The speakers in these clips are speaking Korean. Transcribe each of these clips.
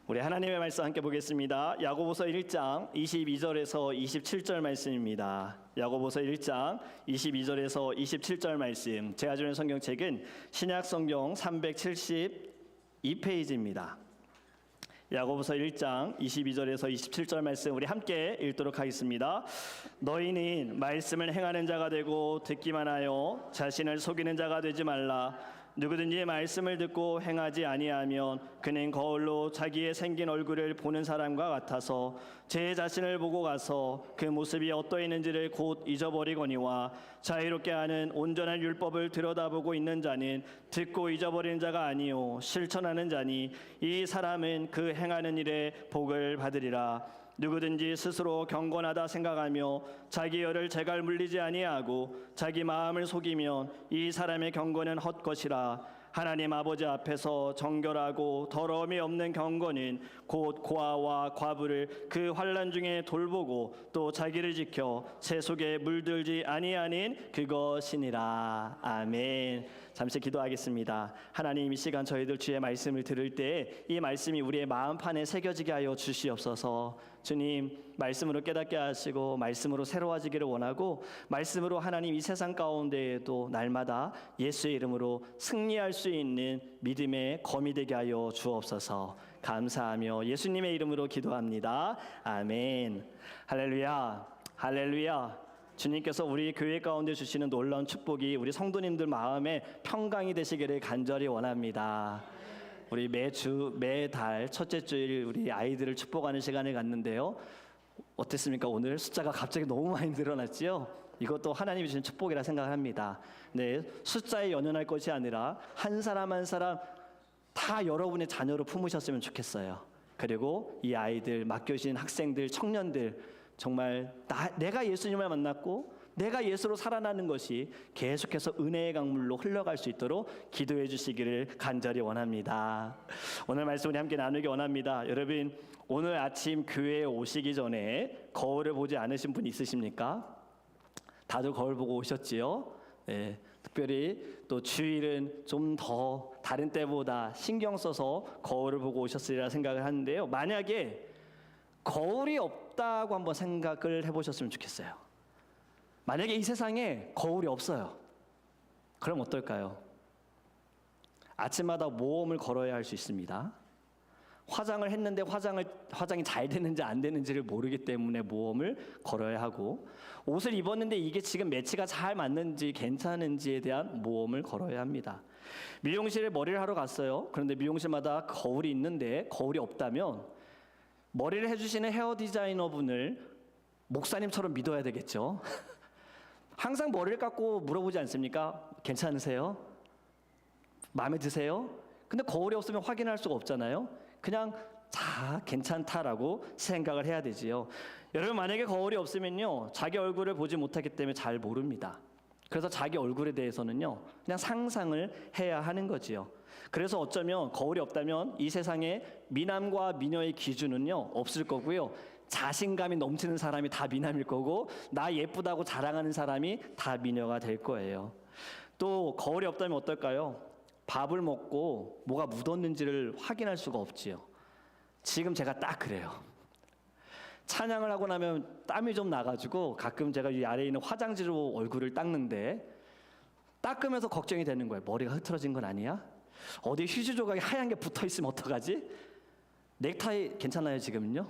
우리 하나님의 말씀 함께 보겠습니다. 야고보서 1장 22절에서 27절 말씀입니다. 야고보서 1장 22절에서 27절 말씀. 제가 주는 성경책은 신약 성경 372페이지입니다. 야고보서 1장 22절에서 27절 말씀 우리 함께 읽도록 하겠습니다. 너희는 말씀을 행하는 자가 되고 듣기만 하여 자신을 속이는 자가 되지 말라. 누구든지 말씀을 듣고 행하지 아니하면 그는 거울로 자기의 생긴 얼굴을 보는 사람과 같아서 제 자신을 보고 가서 그 모습이 어떠했는지를 곧 잊어버리거니와 자유롭게 하는 온전한 율법을 들여다보고 있는 자는 듣고 잊어버리는 자가 아니요 실천하는 자니 이 사람은 그 행하는 일에 복을 받으리라. 누구든지 스스로 경건하다 생각하며 자기 열을 제갈 물리지 아니하고 자기 마음을 속이면 이 사람의 경건은 헛것이라. 하나님 아버지 앞에서 정결하고 더러움이 없는 경건은 곧 고아와 과부를 그 환난 중에 돌보고 또 자기를 지켜 새 속에 물들지 아니하는 그것이니라. 아멘. 잠시 기도하겠습니다. 하나님, 이 시간 저희들 주의 말씀을 들을 때 이 말씀이 우리의 마음판에 새겨지게 하여 주시옵소서. 주님, 말씀으로 깨닫게 하시고 말씀으로 새로워지기를 원하고 말씀으로 하나님 이 세상 가운데에도 날마다 예수의 이름으로 승리할 수 있는 믿음의 검이 되게 하여 주옵소서. 감사하며 예수님의 이름으로 기도합니다. 아멘. 할렐루야. 할렐루야. 주님께서 우리 교회 가운데 주시는 놀라운 축복이 우리 성도님들 마음에 평강이 되시기를 간절히 원합니다. 우리 매달 첫째 주일 우리 아이들을 축복하는 시간을 갖는데요. 어땠습니까? 오늘 숫자가 갑자기 너무 많이 늘어났지요? 이것도 하나님이 주신 축복이라 생각합니다. 네, 숫자에 연연할 것이 아니라 한 사람 한 사람 다 여러분의 자녀로 품으셨으면 좋겠어요. 그리고 이 아이들, 맡겨주신 학생들, 청년들 정말 내가 예수님을 만났고 내가 예수로 살아나는 것이 계속해서 은혜의 강물로 흘러갈 수 있도록 기도해 주시기를 간절히 원합니다. 오늘 말씀 우리 함께 나누기 원합니다. 여러분, 오늘 아침 교회에 오시기 전에 거울을 보지 않으신 분 있으십니까? 다들 거울 보고 오셨지요? 네, 특별히 또 주일은 좀 더 다른 때보다 신경 써서 거울을 보고 오셨으리라 생각을 하는데요. 만약에 거울이 없다고 한번 생각을 해보셨으면 좋겠어요. 만약에 이 세상에 거울이 없어요. 그럼 어떨까요? 아침마다 모험을 걸어야 할 수 있습니다. 화장을 했는데 화장이 잘 되는지 안 되는지를 모르기 때문에 모험을 걸어야 하고, 옷을 입었는데 이게 지금 매치가 잘 맞는지 괜찮은지에 대한 모험을 걸어야 합니다. 미용실에 머리를 하러 갔어요. 그런데 미용실마다 거울이 있는데 거울이 없다면 머리를 해주시는 헤어 디자이너 분을 목사님처럼 믿어야 되겠죠. 항상 머리를 깎고 물어보지 않습니까? 괜찮으세요? 마음에 드세요? 근데 거울이 없으면 확인할 수가 없잖아요. 그냥 다 괜찮다라고 생각을 해야 되지요. 여러분, 만약에 거울이 없으면요, 자기 얼굴을 보지 못하기 때문에 잘 모릅니다. 그래서 자기 얼굴에 대해서는요, 그냥 상상을 해야 하는 거지요. 그래서 어쩌면 거울이 없다면 이 세상에 미남과 미녀의 기준은요, 없을 거고요. 자신감이 넘치는 사람이 다 미남일 거고, 나 예쁘다고 자랑하는 사람이 다 미녀가 될 거예요. 또 거울이 없다면 어떨까요? 밥을 먹고 뭐가 묻었는지를 확인할 수가 없지요. 지금 제가 딱 그래요. 찬양을 하고 나면 땀이 좀 나가지고 가끔 제가 이 아래에 있는 화장지로 얼굴을 닦는데, 닦으면서 걱정이 되는 거예요. 머리가 흐트러진 건 아니야? 어디 휴지 조각이 하얀 게 붙어있으면 어떡하지? 넥타이 괜찮아요 지금은요?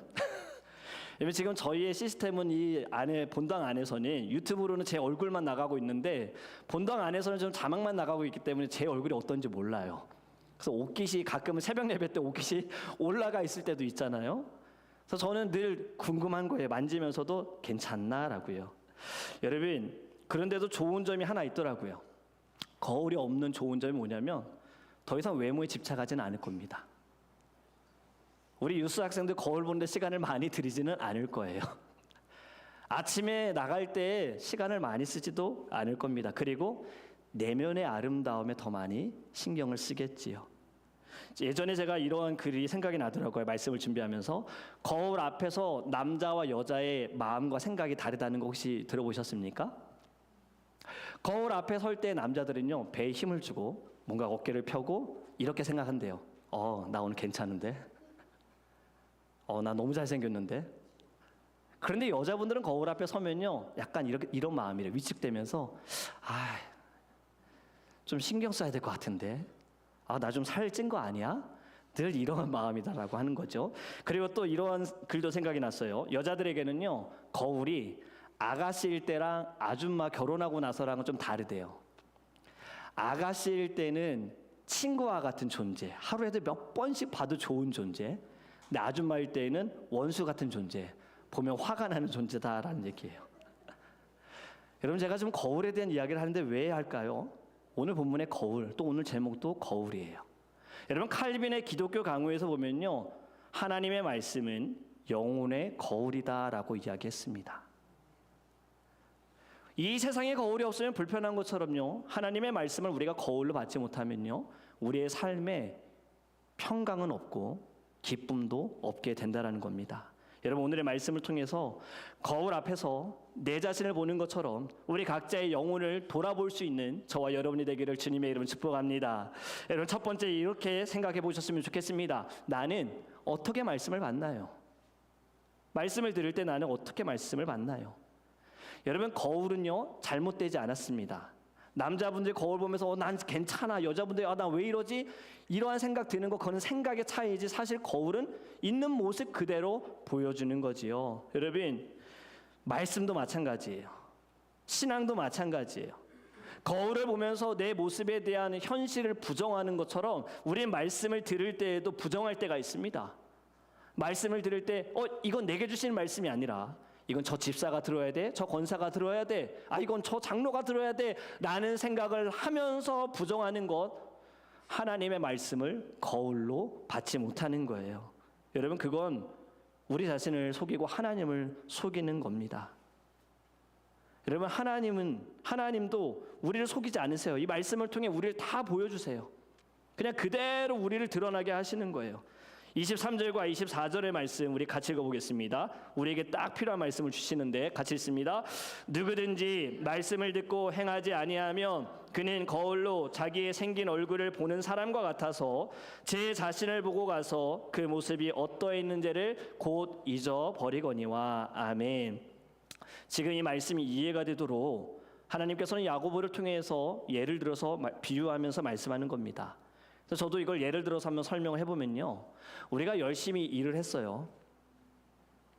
지금 저희의 시스템은 이 안에 본당 안에서는 유튜브로는 제 얼굴만 나가고 있는데, 본당 안에서는 좀 자막만 나가고 있기 때문에 제 얼굴이 어떤지 몰라요. 그래서 옷깃이 가끔은 새벽 예배 때 옷깃이 올라가 있을 때도 있잖아요. 그래서 저는 늘 궁금한 거예요. 만지면서도 괜찮나라고요. 여러분, 그런데도 좋은 점이 하나 있더라고요. 거울이 없는 좋은 점이 뭐냐면 더 이상 외모에 집착하지는 않을 겁니다. 우리 유스 학생들 거울 보는데 시간을 많이 들이지는 않을 거예요. 아침에 나갈 때 시간을 많이 쓰지도 않을 겁니다. 그리고 내면의 아름다움에 더 많이 신경을 쓰겠지요. 예전에 제가 이러한 글이 생각이 나더라고요. 말씀을 준비하면서. 거울 앞에서 남자와 여자의 마음과 생각이 다르다는 거 혹시 들어보셨습니까? 거울 앞에 설 때 남자들은요, 배에 힘을 주고 뭔가 어깨를 펴고 이렇게 생각한대요. 나 오늘 괜찮은데? 나 너무 잘생겼는데. 그런데 여자분들은 거울 앞에 서면요, 약간 이런 마음이래요. 위축되면서 좀 신경 써야 될 것 같은데, 나 좀 살찐 거 아니야? 늘 이런 마음이다라고 하는 거죠. 그리고 또 이러한 글도 생각이 났어요. 여자들에게는요, 거울이 아가씨일 때랑 아줌마 결혼하고 나서랑은 좀 다르대요. 아가씨일 때는 친구와 같은 존재, 하루에도 몇 번씩 봐도 좋은 존재. 근데 아줌마일 때는 원수 같은 존재, 보면 화가 나는 존재다라는 얘기예요. 여러분, 제가 지금 거울에 대한 이야기를 하는데 왜 할까요? 오늘 본문의 거울, 또 오늘 제목도 거울이에요. 여러분, 칼빈의 기독교 강호에서 보면요, 하나님의 말씀은 영혼의 거울이다라고 이야기했습니다. 이 세상에 거울이 없으면 불편한 것처럼요, 하나님의 말씀을 우리가 거울로 받지 못하면요, 우리의 삶에 평강은 없고 기쁨도 없게 된다는 겁니다. 여러분, 오늘의 말씀을 통해서 거울 앞에서 내 자신을 보는 것처럼 우리 각자의 영혼을 돌아볼 수 있는 저와 여러분이 되기를 주님의 이름으로 축복합니다. 여러분, 첫 번째 이렇게 생각해 보셨으면 좋겠습니다. 나는 어떻게 말씀을 받나요? 말씀을 들을 때 나는 어떻게 말씀을 받나요? 여러분, 거울은요, 잘못되지 않았습니다. 남자분들 거울 보면서 난 괜찮아, 여자분들 나 왜 이러지? 이러한 생각 드는 거, 그건 생각의 차이지, 사실 거울은 있는 모습 그대로 보여주는 거지요. 여러분, 말씀도 마찬가지예요. 신앙도 마찬가지예요. 거울을 보면서 내 모습에 대한 현실을 부정하는 것처럼 우리는 말씀을 들을 때에도 부정할 때가 있습니다. 말씀을 들을 때 이건 내게 주시는 말씀이 아니라 이건 저 집사가 들어야 돼, 저 권사가 들어야 돼, 이건 저 장로가 들어야 돼 라는 생각을 하면서 부정하는 것, 하나님의 말씀을 거울로 받지 못하는 거예요. 여러분, 그건 우리 자신을 속이고 하나님을 속이는 겁니다. 여러분, 하나님도 우리를 속이지 않으세요. 이 말씀을 통해 우리를 다 보여주세요. 그냥 그대로 우리를 드러나게 하시는 거예요. 23절과 24절의 말씀 우리 같이 읽어보겠습니다. 우리에게 딱 필요한 말씀을 주시는데 같이 읽습니다. 누구든지 말씀을 듣고 행하지 아니하면 그는 거울로 자기의 생긴 얼굴을 보는 사람과 같아서 제 자신을 보고 가서 그 모습이 어떠했는지를 곧 잊어버리거니와. 아멘. 지금 이 말씀이 이해가 되도록 하나님께서는 야고보를 통해서 예를 들어서 비유하면서 말씀하는 겁니다. 그래서 저도 이걸 예를 들어서 한번 설명을 해보면요, 우리가 열심히 일을 했어요.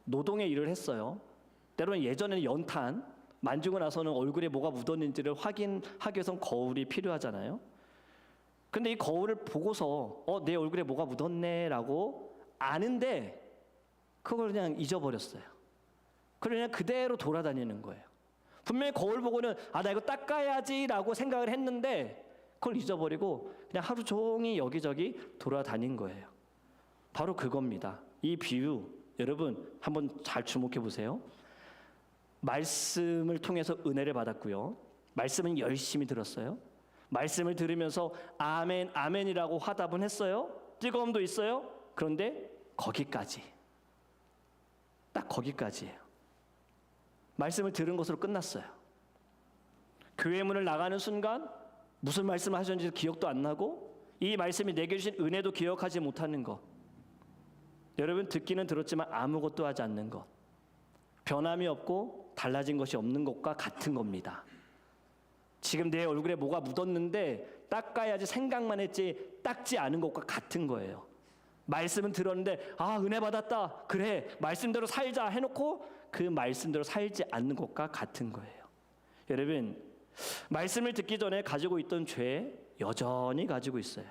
노동의 일을 했어요. 때로는 예전에는 연탄 만지고 나서는 얼굴에 뭐가 묻었는지를 확인하기 위해서는 거울이 필요하잖아요. 근데 이 거울을 보고서 내 얼굴에 뭐가 묻었네 라고 아는데 그걸 그냥 잊어버렸어요. 그냥 그대로 돌아다니는 거예요. 분명히 거울 보고는 나 이거 닦아야지 라고 생각을 했는데 그걸 잊어버리고 그냥 하루 종일 여기저기 돌아다닌 거예요. 바로 그겁니다. 이 비유, 여러분 한번 잘 주목해 보세요. 말씀을 통해서 은혜를 받았고요, 말씀은 열심히 들었어요. 말씀을 들으면서 아멘 아멘이라고 화답은 했어요. 뜨거움도 있어요. 그런데 거기까지, 딱 거기까지예요. 말씀을 들은 것으로 끝났어요. 교회 문을 나가는 순간 무슨 말씀을 하셨는지 기억도 안 나고 이 말씀이 내게 주신 은혜도 기억하지 못하는 것. 여러분, 듣기는 들었지만 아무것도 하지 않는 것, 변함이 없고 달라진 것이 없는 것과 같은 겁니다. 지금 내 얼굴에 뭐가 묻었는데 닦아야지 생각만 했지 닦지 않은 것과 같은 거예요. 말씀은 들었는데 은혜 받았다, 그래 말씀대로 살자 해놓고 그 말씀대로 살지 않는 것과 같은 거예요. 여러분, 말씀을 듣기 전에 가지고 있던 죄 여전히 가지고 있어요.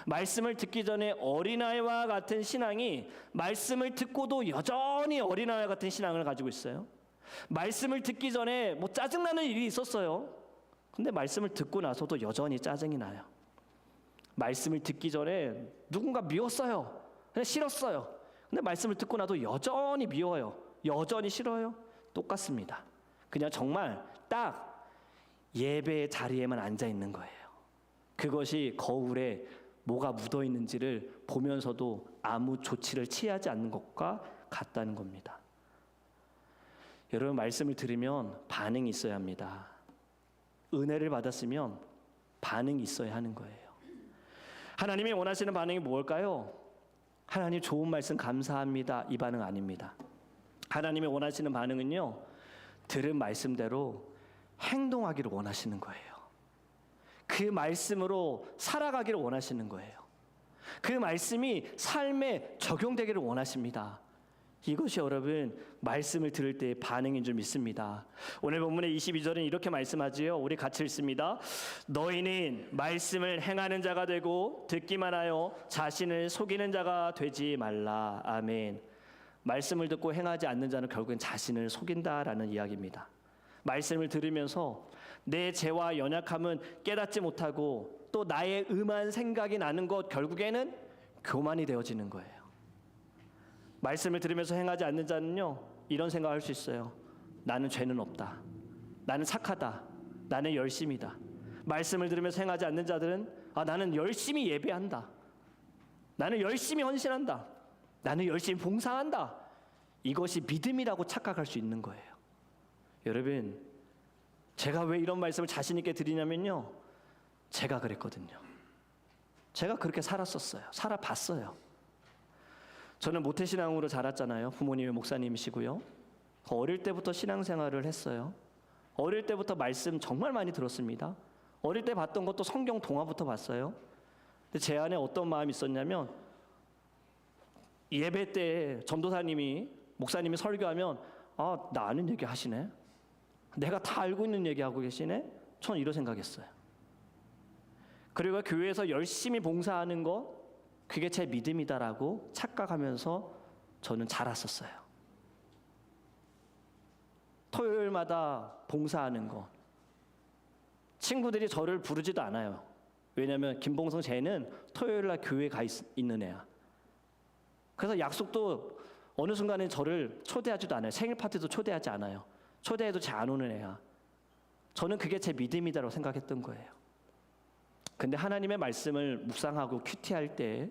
말씀을 듣기 전에 어린아이와 같은 신앙이 말씀을 듣고도 여전히 어린아이와 같은 신앙을 가지고 있어요. 말씀을 듣기 전에 짜증나는 일이 있었어요. 근데 말씀을 듣고 나서도 여전히 짜증이 나요. 말씀을 듣기 전에 누군가 미웠어요. 그냥 싫었어요. 근데 말씀을 듣고 나도 여전히 미워요. 여전히 싫어요. 똑같습니다. 그냥 정말 딱 예배의 자리에만 앉아 있는 거예요. 그것이 거울에 뭐가 묻어 있는지를 보면서도 아무 조치를 취하지 않는 것과 같다는 겁니다. 여러분, 말씀을 들으면 반응이 있어야 합니다. 은혜를 받았으면 반응이 있어야 하는 거예요. 하나님이 원하시는 반응이 뭘까요? 하나님 좋은 말씀 감사합니다. 이 반응 아닙니다. 하나님이 원하시는 반응은요, 들은 말씀대로 행동하기를 원하시는 거예요. 그 말씀으로 살아가기를 원하시는 거예요. 그 말씀이 삶에 적용되기를 원하십니다. 이것이 여러분 말씀을 들을 때의 반응인 줄 믿습니다. 오늘 본문의 22절은 이렇게 말씀하지요. 우리 같이 읽습니다. 너희는 말씀을 행하는 자가 되고 듣기만 하여 자신을 속이는 자가 되지 말라. 아멘. 말씀을 듣고 행하지 않는 자는 결국엔 자신을 속인다라는 이야기입니다. 말씀을 들으면서 내 죄와 연약함은 깨닫지 못하고 또 나의 음한 생각이 나는 것, 결국에는 교만이 되어지는 거예요. 말씀을 들으면서 행하지 않는 자는요, 이런 생각할 수 있어요. 나는 죄는 없다. 나는 착하다. 나는 열심이다. 말씀을 들으면서 행하지 않는 자들은 나는 열심히 예배한다. 나는 열심히 헌신한다. 나는 열심히 봉사한다. 이것이 믿음이라고 착각할 수 있는 거예요. 여러분, 제가 왜 이런 말씀을 자신 있게 드리냐면요, 제가 그랬거든요. 제가 그렇게 살았었어요. 살아봤어요. 저는 모태신앙으로 자랐잖아요. 부모님이 목사님이시고요. 어릴 때부터 신앙생활을 했어요. 어릴 때부터 말씀 정말 많이 들었습니다. 어릴 때 봤던 것도 성경 동화부터 봤어요. 근데 제 안에 어떤 마음이 있었냐면, 예배 때 전도사님이, 목사님이 설교하면 나 아는 얘기 하시네. 내가 다 알고 있는 얘기 하고 계시네. 저는 이런 생각했어요. 그리고 교회에서 열심히 봉사하는 거, 그게 제 믿음이다라고 착각하면서 저는 자랐었어요. 토요일마다 봉사하는 거, 친구들이 저를 부르지도 않아요. 왜냐하면 김봉성 쟤는 토요일날 교회 가 있는 애야. 그래서 약속도 어느 순간에 저를 초대하지도 않아요. 생일 파티도 초대하지 않아요. 초대해도 잘 안 오는 애야. 저는 그게 제 믿음이다라고 생각했던 거예요. 근데 하나님의 말씀을 묵상하고 큐티할 때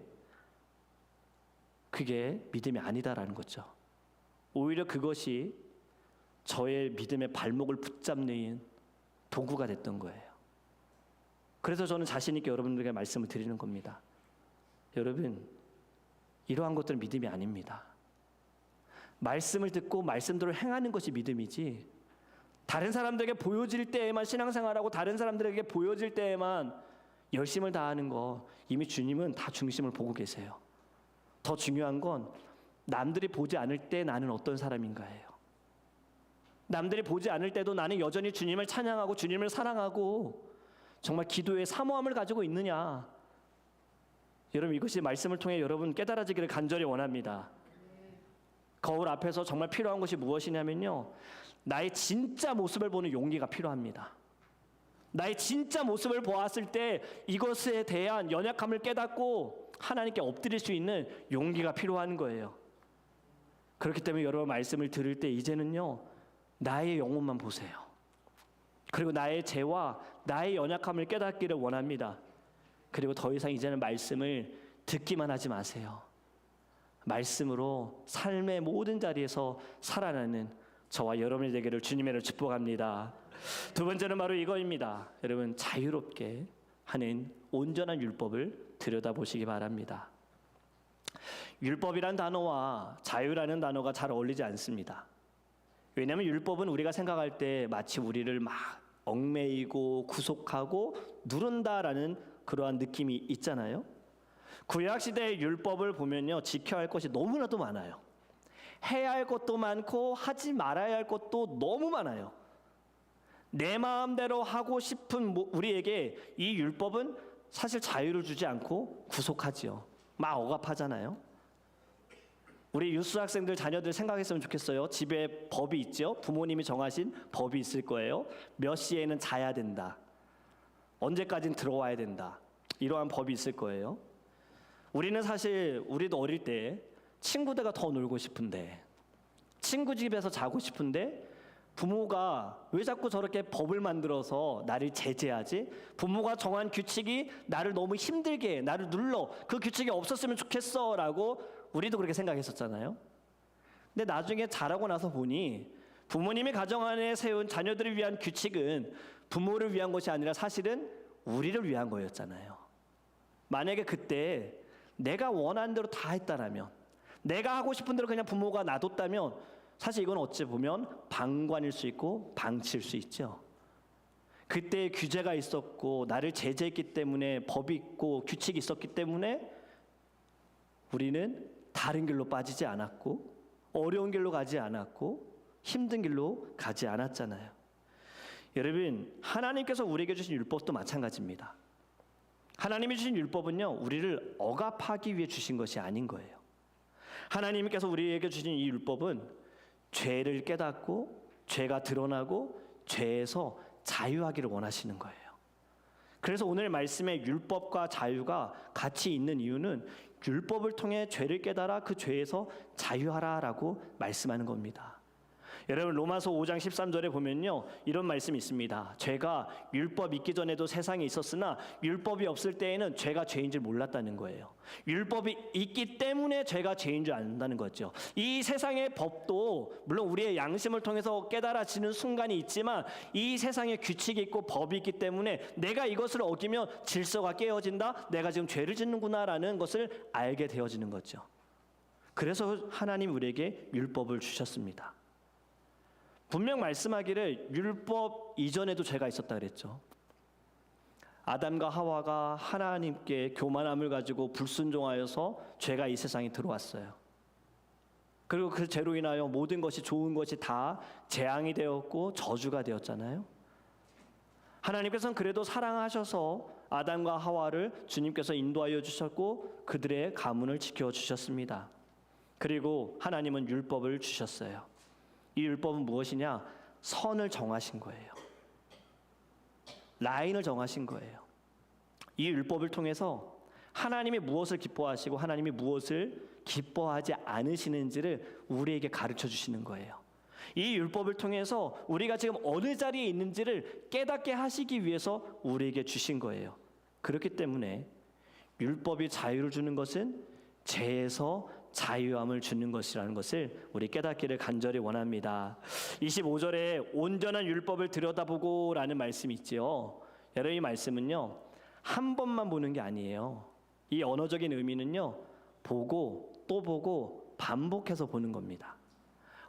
그게 믿음이 아니다라는 거죠. 오히려 그것이 저의 믿음의 발목을 붙잡는 도구가 됐던 거예요. 그래서 저는 자신 있게 여러분들에게 말씀을 드리는 겁니다. 여러분, 이러한 것들은 믿음이 아닙니다. 말씀을 듣고 말씀대로 행하는 것이 믿음이지, 다른 사람들에게 보여질 때에만 신앙생활하고 다른 사람들에게 보여질 때에만 열심을 다하는 거, 이미 주님은 다 중심을 보고 계세요. 더 중요한 건 남들이 보지 않을 때 나는 어떤 사람인가예요. 남들이 보지 않을 때도 나는 여전히 주님을 찬양하고 주님을 사랑하고 정말 기도의 사모함을 가지고 있느냐. 여러분, 이것이 말씀을 통해 여러분 깨달아지기를 간절히 원합니다. 거울 앞에서 정말 필요한 것이 무엇이냐면요, 나의 진짜 모습을 보는 용기가 필요합니다. 나의 진짜 모습을 보았을 때 이것에 대한 연약함을 깨닫고 하나님께 엎드릴 수 있는 용기가 필요한 거예요. 그렇기 때문에 여러분, 말씀을 들을 때 이제는요, 나의 영혼만 보세요. 그리고 나의 죄와 나의 연약함을 깨닫기를 원합니다. 그리고 더 이상 이제는 말씀을 듣기만 하지 마세요. 말씀으로 삶의 모든 자리에서 살아나는 저와 여러분이 되기를 주님의 축복합니다. 두 번째는 바로 이거입니다. 여러분, 자유롭게 하는 온전한 율법을 들여다보시기 바랍니다. 율법이란 단어와 자유라는 단어가 잘 어울리지 않습니다. 왜냐하면 율법은 우리가 생각할 때 마치 우리를 막 얽매이고 구속하고 누른다라는 그러한 느낌이 있잖아요. 구약시대의 율법을 보면요, 지켜야 할 것이 너무나도 많아요. 해야 할 것도 많고 하지 말아야 할 것도 너무 많아요. 내 마음대로 하고 싶은 우리에게 이 율법은 사실 자유를 주지 않고 구속하지요. 막 억압하잖아요. 우리 유스 학생들 자녀들 생각했으면 좋겠어요. 집에 법이 있죠. 부모님이 정하신 법이 있을 거예요. 몇 시에는 자야 된다. 언제까지는 들어와야 된다. 이러한 법이 있을 거예요. 우리는 사실 우리도 어릴 때 친구들과 더 놀고 싶은데, 친구 집에서 자고 싶은데 부모가 왜 자꾸 저렇게 법을 만들어서 나를 제재하지? 부모가 정한 규칙이 나를 너무 힘들게 해, 나를 눌러. 그 규칙이 없었으면 좋겠어 라고 우리도 그렇게 생각했었잖아요. 근데 나중에 자라고 나서 보니 부모님이 가정 안에 세운 자녀들을 위한 규칙은 부모를 위한 것이 아니라 사실은 우리를 위한 거였잖아요. 만약에 그때 내가 원하는 대로 다 했다라면, 내가 하고 싶은 대로 그냥 부모가 놔뒀다면 사실 이건 어찌 보면 방관일 수 있고 방치일 수 있죠. 그때 규제가 있었고 나를 제재했기 때문에 법이 있고 규칙이 있었기 때문에 우리는 다른 길로 빠지지 않았고 어려운 길로 가지 않았고 힘든 길로 가지 않았잖아요. 여러분, 하나님께서 우리에게 주신 율법도 마찬가지입니다. 하나님이 주신 율법은요, 우리를 억압하기 위해 주신 것이 아닌 거예요. 하나님께서 우리에게 주신 이 율법은 죄를 깨닫고 죄가 드러나고 죄에서 자유하기를 원하시는 거예요. 그래서 오늘 말씀에 율법과 자유가 같이 있는 이유는 율법을 통해 죄를 깨달아 그 죄에서 자유하라라고 말씀하는 겁니다. 여러분, 로마서 5장 13절에 보면요, 이런 말씀이 있습니다. 죄가 율법 있기 전에도 세상에 있었으나 율법이 없을 때에는 죄가 죄인 줄 몰랐다는 거예요. 율법이 있기 때문에 죄가 죄인 줄 안다는 거죠. 이 세상의 법도 물론 우리의 양심을 통해서 깨달아지는 순간이 있지만 이 세상에 규칙이 있고 법이 있기 때문에 내가 이것을 어기면 질서가 깨어진다, 내가 지금 죄를 짓는구나라는 것을 알게 되어지는 거죠. 그래서 하나님 우리에게 율법을 주셨습니다. 분명 말씀하기를 율법 이전에도 죄가 있었다 그랬죠. 아담과 하와가 하나님께 교만함을 가지고 불순종하여서 죄가 이 세상에 들어왔어요. 그리고 그 죄로 인하여 모든 것이 좋은 것이 다 재앙이 되었고 저주가 되었잖아요. 하나님께서는 그래도 사랑하셔서 아담과 하와를 주님께서 인도하여 주셨고 그들의 가문을 지켜주셨습니다. 그리고 하나님은 율법을 주셨어요. 이 율법은 무엇이냐? 선을 정하신 거예요. 라인을 정하신 거예요. 이 율법을 통해서 하나님이 무엇을 기뻐하시고 하나님이 무엇을 기뻐하지 않으시는지를 우리에게 가르쳐 주시는 거예요. 이 율법을 통해서 우리가 지금 어느 자리에 있는지를 깨닫게 하시기 위해서 우리에게 주신 거예요. 그렇기 때문에 율법이 자유를 주는 것은 죄에서 자유함을 주는 것이라는 것을 우리 깨닫기를 간절히 원합니다. 25절에 온전한 율법을 들여다보고 라는 말씀이 있죠. 여러분, 이 말씀은요, 한 번만 보는 게 아니에요. 이 언어적인 의미는요, 보고 또 보고 반복해서 보는 겁니다.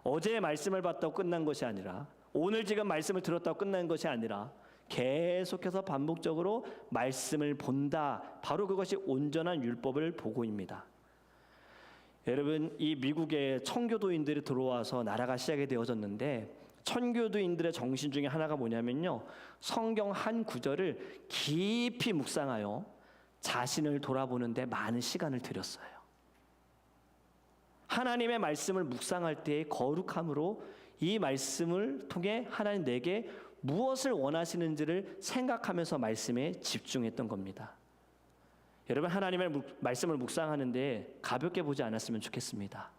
어제의 말씀을 봤다고 끝난 것이 아니라, 오늘 지금 말씀을 들었다고 끝난 것이 아니라 계속해서 반복적으로 말씀을 본다. 바로 그것이 온전한 율법을 보고입니다. 여러분, 이 미국에 청교도인들이 들어와서 나라가 시작이 되어졌는데 청교도인들의 정신 중에 하나가 뭐냐면요, 성경 한 구절을 깊이 묵상하여 자신을 돌아보는데 많은 시간을 들였어요. 하나님의 말씀을 묵상할 때의 거룩함으로 이 말씀을 통해 하나님 내게 무엇을 원하시는지를 생각하면서 말씀에 집중했던 겁니다. 여러분, 하나님의 말씀을 묵상하는데 가볍게 보지 않았으면 좋겠습니다.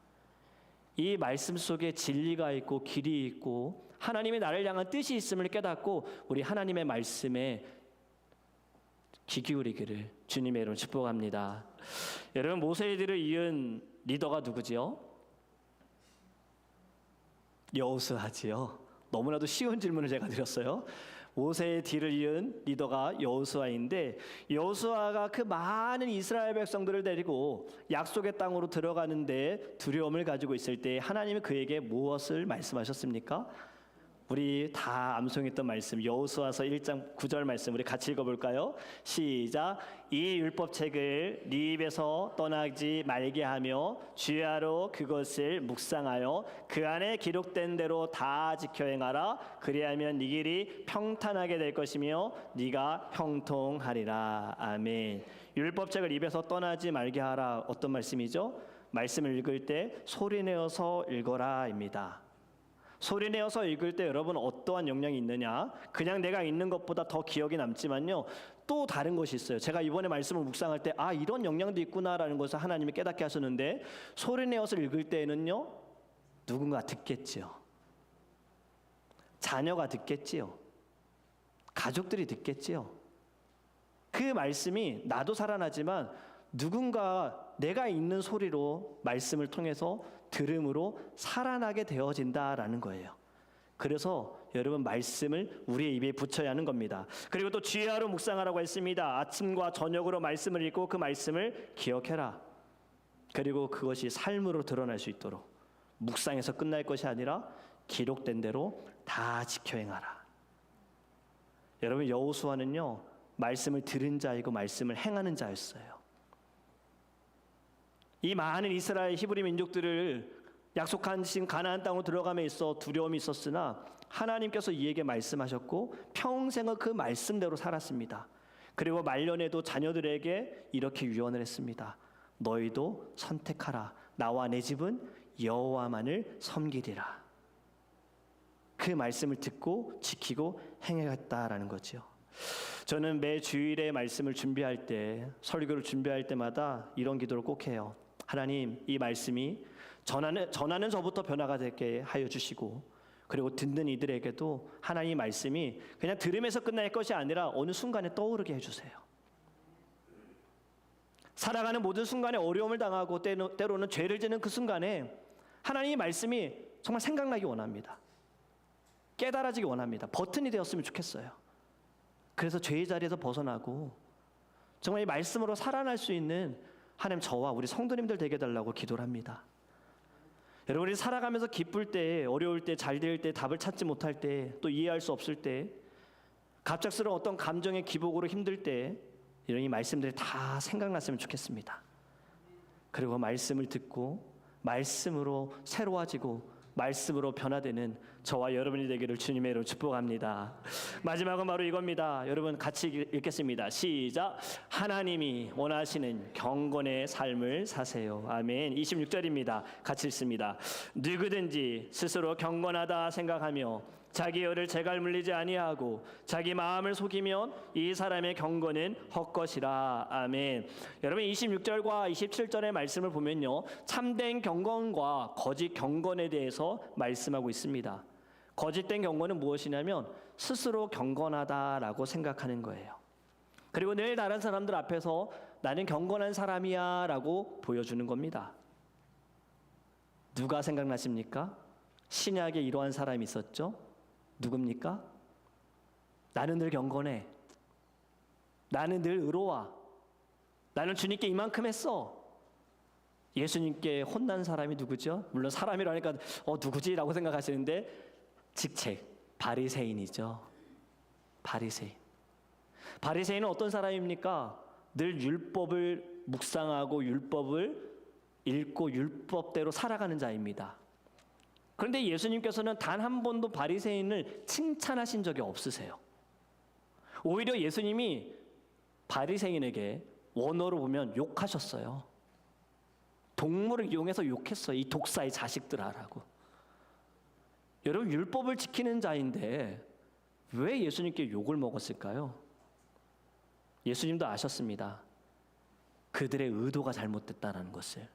이 말씀 속에 진리가 있고 길이 있고 하나님의 나를 향한 뜻이 있음을 깨닫고 우리 하나님의 말씀에 귀 기울이기를 주님의 이름으로 축복합니다. 여러분, 모세의 뒤를 이은 리더가 누구지요? 여호수아지요. 너무나도 쉬운 질문을 제가 드렸어요. 모세의 뒤를 이은 리더가 여호수아인데, 여호수아가 그 많은 이스라엘 백성들을 데리고 약속의 땅으로 들어가는데 두려움을 가지고 있을 때 하나님이 그에게 무엇을 말씀하셨습니까? 우리 다 암송했던 말씀, 여호수아서 1장 9절 말씀 우리 같이 읽어볼까요? 시작. 이 율법책을 네 입에서 떠나지 말게 하며 주야로 그것을 묵상하여 그 안에 기록된 대로 다 지켜 행하라. 그리하면 네 길이 평탄하게 될 것이며 네가 형통하리라. 아멘. 율법책을 입에서 떠나지 말게 하라. 어떤 말씀이죠? 말씀을 읽을 때 소리내어서 읽어라입니다. 소리내어서 읽을 때 여러분 어떠한 영향이 있느냐? 그냥 내가 읽는 것보다 더 기억이 남지만요, 또 다른 것이 있어요. 제가 이번에 말씀을 묵상할 때 이런 영향도 있구나라는 것을 하나님이 깨닫게 하셨는데, 소리내어서 읽을 때에는요, 누군가 듣겠지요. 자녀가 듣겠지요. 가족들이 듣겠지요. 그 말씀이 나도 살아나지만 누군가 내가 읽는 소리로 말씀을 통해서 들음으로 살아나게 되어진다라는 거예요. 그래서 여러분 말씀을 우리의 입에 붙여야 하는 겁니다. 그리고 또 주야로 묵상하라고 했습니다. 아침과 저녁으로 말씀을 읽고 그 말씀을 기억해라. 그리고 그것이 삶으로 드러날 수 있도록 묵상에서 끝날 것이 아니라 기록된 대로 다 지켜 행하라. 여러분 여호수아는요 말씀을 들은 자이고 말씀을 행하는 자였어요. 이 많은 이스라엘 히브리 민족들을 약속하신 가나안 땅으로 들어감에 있어 두려움이 있었으나 하나님께서 이에게 말씀하셨고 평생을 그 말씀대로 살았습니다. 그리고 말년에도 자녀들에게 이렇게 유언을 했습니다. 너희도 선택하라. 나와 내 집은 여호와만을 섬기리라. 그 말씀을 듣고 지키고 행하겠다라는 거죠. 저는 매 주일에 말씀을 준비할 때, 설교를 준비할 때마다 이런 기도를 꼭 해요. 하나님, 이 말씀이 전하는 저부터 변화가 되게 하여 주시고, 그리고 듣는 이들에게도 하나님의 말씀이 그냥 들으면서 끝날 것이 아니라 어느 순간에 떠오르게 해주세요. 살아가는 모든 순간에 어려움을 당하고 때로는 죄를 지는 그 순간에 하나님의 말씀이 정말 생각나기 원합니다. 깨달아지기 원합니다. 버튼이 되었으면 좋겠어요. 그래서 죄의 자리에서 벗어나고 정말 이 말씀으로 살아날 수 있는 하나님 저와 우리 성도님들 되게 해달라고 기도를 합니다. 여러분 우리 살아가면서 기쁠 때, 어려울 때, 잘 될 때, 답을 찾지 못할 때, 또 이해할 수 없을 때, 갑작스러운 어떤 감정의 기복으로 힘들 때 이런 이 말씀들이 다 생각났으면 좋겠습니다. 그리고 말씀을 듣고 말씀으로 새로워지고 말씀으로 변화되는 저와 여러분이 되기를 주님의 이름으로 축복합니다. 마지막은 바로 이겁니다. 여러분 같이 읽겠습니다. 시작. 하나님이 원하시는 경건의 삶을 사세요. 아멘. 26절입니다. 같이 읽습니다. 누구든지 스스로 경건하다 생각하며 자기 열을 제갈 물리지 아니하고 자기 마음을 속이면 이 사람의 경건은 헛것이라. 아멘. 여러분 26절과 27절의 말씀을 보면요, 참된 경건과 거짓 경건에 대해서 말씀하고 있습니다. 거짓된 경건은 무엇이냐면 스스로 경건하다라고 생각하는 거예요. 그리고 늘 다른 사람들 앞에서 나는 경건한 사람이야 라고 보여주는 겁니다. 누가 생각나십니까? 신약에 이러한 사람이 있었죠. 누굽니까? 나는 늘 경건해. 나는 늘 의로워. 나는 주님께 이만큼 했어. 예수님께 혼난 사람이 누구죠? 물론 사람이라니까 누구지? 라고 생각하시는데 직책, 바리새인이죠. 바리새인. 바리새인은 어떤 사람입니까? 늘 율법을 묵상하고 율법을 읽고 율법대로 살아가는 자입니다. 그런데 예수님께서는 단 한 번도 바리새인을 칭찬하신 적이 없으세요. 오히려 예수님이 바리새인에게 원어로 보면 욕하셨어요. 동물을 이용해서 욕했어요. 이 독사의 자식들아라고. 여러분 율법을 지키는 자인데 왜 예수님께 욕을 먹었을까요? 예수님도 아셨습니다. 그들의 의도가 잘못됐다는 것을.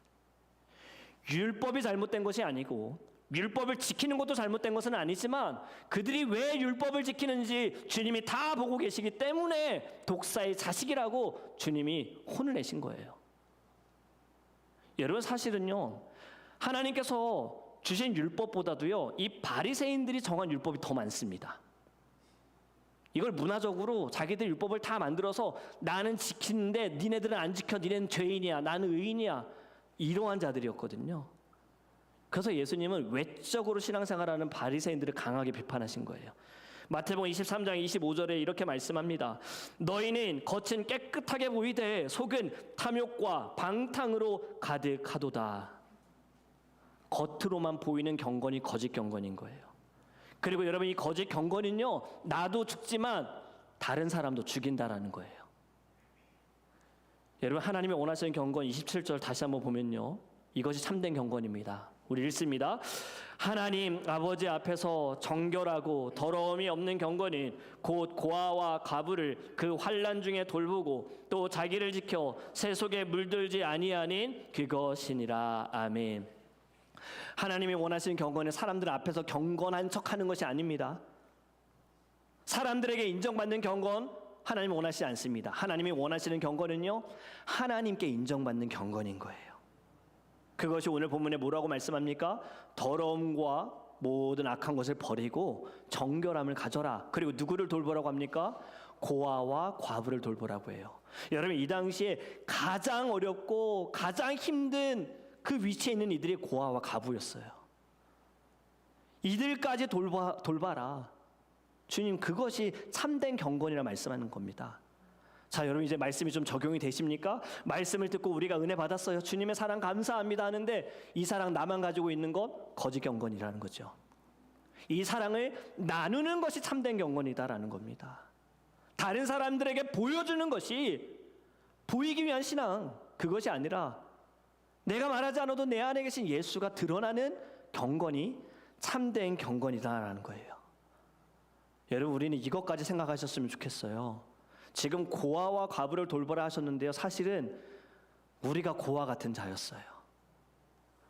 율법이 잘못된 것이 아니고 율법을 지키는 것도 잘못된 것은 아니지만 그들이 왜 율법을 지키는지 주님이 다 보고 계시기 때문에 독사의 자식이라고 주님이 혼을 내신 거예요. 여러분 사실은요, 하나님께서 주신 율법보다도요 이 바리새인들이 정한 율법이 더 많습니다. 이걸 문화적으로 자기들 율법을 다 만들어서 나는 지키는데 니네들은 안 지켜, 니네는 죄인이야, 나는 의인이야, 이러한 자들이었거든요. 그래서 예수님은 외적으로 신앙생활하는 바리새인들을 강하게 비판하신 거예요. 마태복음 23장 25절에 이렇게 말씀합니다. 너희는 겉은 깨끗하게 보이되 속은 탐욕과 방탕으로 가득하도다. 겉으로만 보이는 경건이 거짓 경건인 거예요. 그리고 여러분 이 거짓 경건은요, 나도 죽지만 다른 사람도 죽인다라는 거예요. 여러분 하나님이 원하시는 경건 27절 다시 한번 보면요, 이것이 참된 경건입니다. 우리 읽습니다. 하나님 아버지 앞에서 정결하고 더러움이 없는 경건은 곧 고아와 가부를 그 환난 중에 돌보고 또 자기를 지켜 새 속에 물들지 아니하는 그것이니라. 아멘. 하나님이 원하시는 경건은 사람들 앞에서 경건한 척하는 것이 아닙니다. 사람들에게 인정받는 경건 하나님이 원하시지 않습니다. 하나님이 원하시는 경건은요, 하나님께 인정받는 경건인 거예요. 그것이 오늘 본문에 뭐라고 말씀합니까? 더러움과 모든 악한 것을 버리고 정결함을 가져라. 그리고 누구를 돌보라고 합니까? 고아와 과부를 돌보라고 해요. 여러분, 이 당시에 가장 어렵고 가장 힘든 그 위치에 있는 이들이 고아와 과부였어요. 이들까지 돌봐라. 주님, 그것이 참된 경건이라 말씀하는 겁니다. 자, 여러분, 이제 말씀이 좀 적용이 되십니까? 말씀을 듣고 우리가 은혜 받았어요. 주님의 사랑 감사합니다 하는데 이 사랑 나만 가지고 있는 것 거짓 경건이라는 거죠. 이 사랑을 나누는 것이 참된 경건이다라는 겁니다. 다른 사람들에게 보여주는 것이, 보이기 위한 신앙, 그것이 아니라 내가 말하지 않아도 내 안에 계신 예수가 드러나는 경건이 참된 경건이다라는 거예요. 여러분, 우리는 이것까지 생각하셨으면 좋겠어요. 지금 고아와 과부를 돌보라 하셨는데요, 사실은 우리가 고아 같은 자였어요.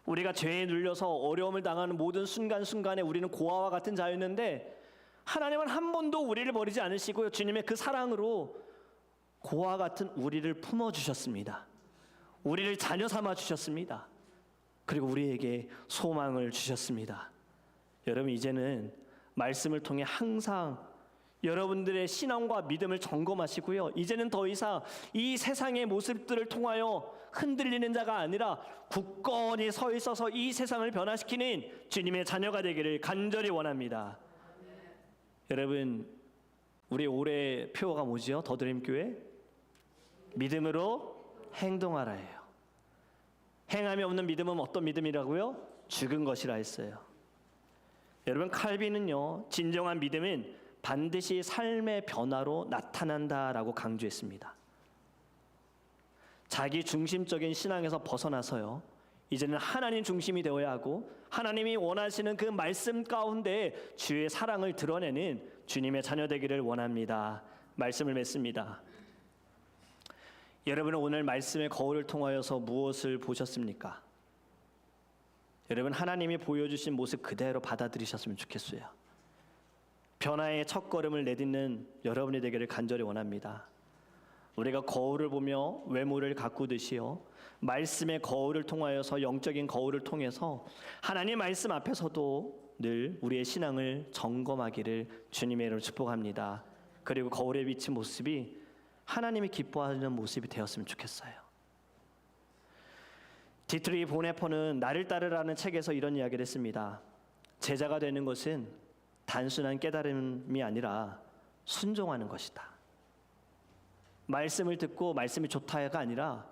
우리가 죄에 눌려서 어려움을 당하는 모든 순간순간에 우리는 고아와 같은 자였는데, 하나님은 한 번도 우리를 버리지 않으시고요, 주님의 그 사랑으로 고아 같은 우리를 품어주셨습니다. 우리를 자녀 삼아 주셨습니다. 그리고 우리에게 소망을 주셨습니다. 여러분, 이제는 말씀을 통해 항상 여러분들의 신앙과 믿음을 점검하시고요, 이제는 더 이상 이 세상의 모습들을 통하여 흔들리는 자가 아니라 굳건히 서 있어서 이 세상을 변화시키는 주님의 자녀가 되기를 간절히 원합니다. 여러분, 우리 올해 표어가 뭐지요? 더드림교회 믿음으로 행동하라예요. 행함이 없는 믿음은 어떤 믿음이라고요? 죽은 것이라 했어요. 여러분, 칼빈은요, 진정한 믿음은 반드시 삶의 변화로 나타난다라고 강조했습니다. 자기 중심적인 신앙에서 벗어나서요, 이제는 하나님 중심이 되어야 하고 하나님이 원하시는 그 말씀 가운데 주의 사랑을 드러내는 주님의 자녀 되기를 원합니다. 말씀을 맺습니다. 여러분은 오늘 말씀의 거울을 통하여서 무엇을 보셨습니까? 여러분, 하나님이 보여주신 모습 그대로 받아들이셨으면 좋겠어요. 변화의 첫걸음을 내딛는 여러분이 되기를 간절히 원합니다. 우리가 거울을 보며 외모를 가꾸듯이요, 말씀의 거울을 통하여서, 영적인 거울을 통해서 하나님 말씀 앞에서도 늘 우리의 신앙을 점검하기를 주님의 이름으로 축복합니다. 그리고 거울에 비친 모습이 하나님이 기뻐하는 모습이 되었으면 좋겠어요. 디트리 보네퍼는 나를 따르라는 책에서 이런 이야기를 했습니다. 제자가 되는 것은 단순한 깨달음이 아니라 순종하는 것이다. 말씀을 듣고 말씀이 좋다가 아니라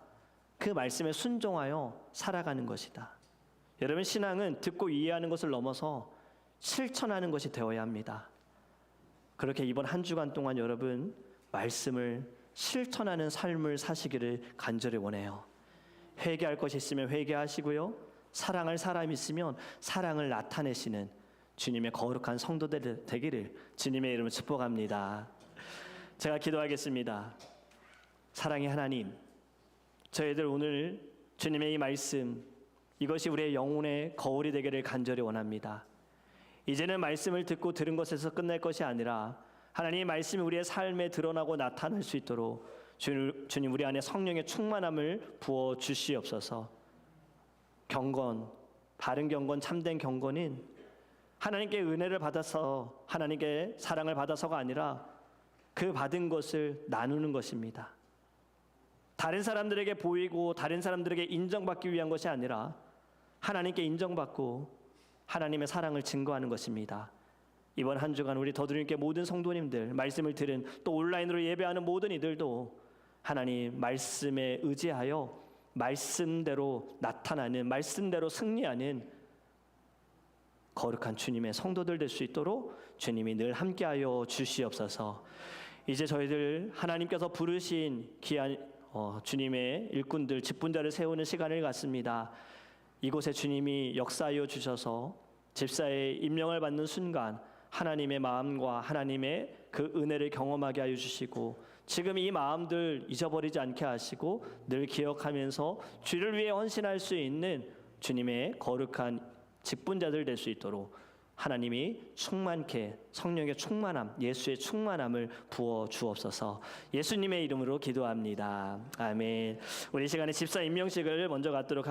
그 말씀에 순종하여 살아가는 것이다. 여러분, 신앙은 듣고 이해하는 것을 넘어서 실천하는 것이 되어야 합니다. 그렇게 이번 한 주간 동안 여러분, 말씀을 실천하는 삶을 사시기를 간절히 원해요. 회개할 것이 있으면 회개하시고요, 사랑할 사람이 있으면 사랑을 나타내시는 주님의 거룩한 성도들 되기를 주님의 이름으로 축복합니다. 제가 기도하겠습니다. 사랑의 하나님, 저희들 오늘 주님의 이 말씀, 이것이 우리의 영혼의 거울이 되기를 간절히 원합니다. 이제는 말씀을 듣고 들은 것에서 끝날 것이 아니라 하나님의 말씀이 우리의 삶에 드러나고 나타날 수 있도록 주님, 우리 안에 성령의 충만함을 부어 주시옵소서. 경건, 바른 경건, 참된 경건은 하나님께 은혜를 받아서, 하나님께 사랑을 받아서가 아니라 그 받은 것을 나누는 것입니다. 다른 사람들에게 보이고 다른 사람들에게 인정받기 위한 것이 아니라 하나님께 인정받고 하나님의 사랑을 증거하는 것입니다. 이번 한 주간 우리 더드림교회 모든 성도님들, 말씀을 들은 또 온라인으로 예배하는 모든 이들도 하나님 말씀에 의지하여 말씀대로 나타나는, 말씀대로 승리하는 거룩한 주님의 성도들 될 수 있도록 주님이 늘 함께하여 주시옵소서. 이제 저희들 하나님께서 부르신 귀한 주님의 일꾼들, 직분자를 세우는 시간을 갖습니다. 이곳에 주님이 역사하여 주셔서 집사의 임명을 받는 순간 하나님의 마음과 하나님의 그 은혜를 경험하게 하여 주시고, 지금 이 마음들 잊어버리지 않게 하시고 늘 기억하면서 주를 위해 헌신할 수 있는 주님의 거룩한 직분자들 될 수 있도록 하나님이 충만케 성령의 충만함, 예수의 충만함을 부어 주옵소서. 예수님의 이름으로 기도합니다. 아멘. 우리 시간에 집사 임명식을 먼저 갖도록